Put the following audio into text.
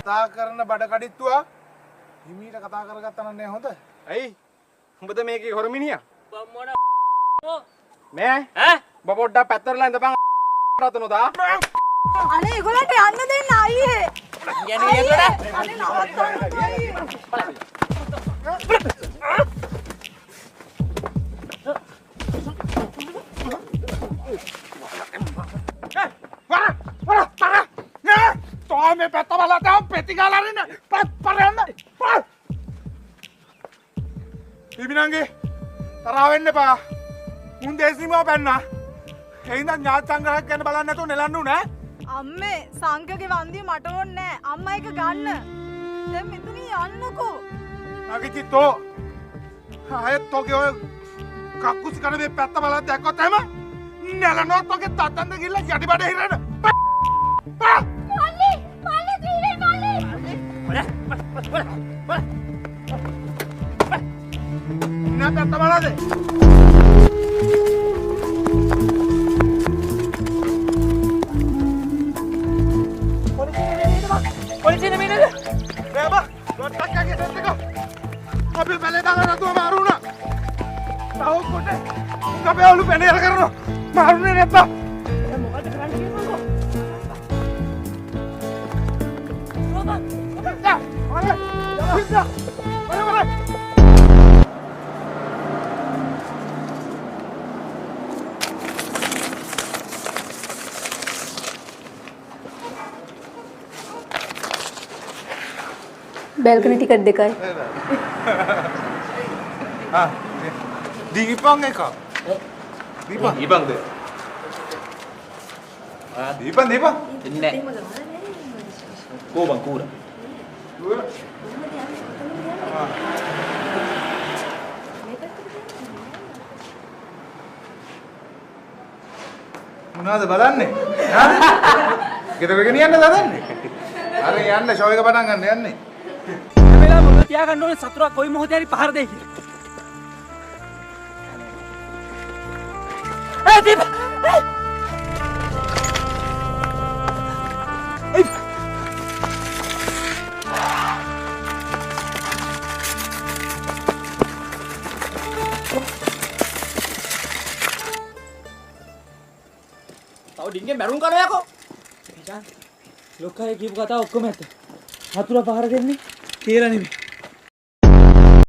කතා කරන බඩ කඩਿੱතුවා හිමීට කතා කරගත්තා නෑ හොඳ. ඇයි? උඹද මේකේ හොරමිනියා? මොන මේ ඈ? ඔබ පොඩ්ඩක් පැත්තටලා ඉඳපන් රතනෝදා. අනේ ඒගොල්ලන්ට යන්න දෙන්න අයියේ. යන්නේ එතකොට. අනේ නවත්තන්න අයියේ. මේ පැත්ත බලලා තම පෙති ගාලා අරින්න පරන්න බිබිනංගේ තරහ වෙන්න එපා මුන් දේශීමාව පැන්නා එහෙනම් ඥාති සංග්‍රහයක් ගැන බලන්න නැතුව නෙලන්න උනේ අම්මේ සංඝගේ වන්දිය මට ඕනේ නෑ අම්මා එක ගන්න දැන් මෙතනින් යන්නකෝ නගිචිතෝ ආයෙත් ඔගේ ඔය කක්කුසි කන මේ පැත්ත බලලා දැක්කොත් එහෙම නෙලනොත් ඔගේ තත්තන්ද ගිහලා යටිබඩ හිරෙන්න මල්ලි මල්ලි දීරේ මල්ලි නෑ පැත්ත බලද පොලිසිය නෙමෙයිද? නෑ බා රොට්ටක්කගේ සෙට් එක අපි බැලේ දාලා නතුව මාරුණා තව කොට අපේ ඔලු පැනේර කරනවා මාරුනේ නැත්තා මොකද කරන්න කියනකො? बैल्कनी टिकट दिखाए දීපන් එක දීපන් දේ දීපන් ඉන්නේ. කෝබන් කූර. මොනවද බලන්නේ ගෙදරගෙන යන්න දදන්නේ අර යන්න ෂෝ එක පටන් ගන්න යන්නේ වෙලාව මොකද තියාගන්න ඕනේ සතුරා කොයි මොහොතේ හරි පහර දෙයි කියලා. දීප තව ඩිංගෙන් මැරුම් කරනවා යකෝ. ලොක්කයි කියපු කතාව ඔක්කොම ඇත්ත. හතුරා පහර දෙන්නේ කියලා නෙමෙයි.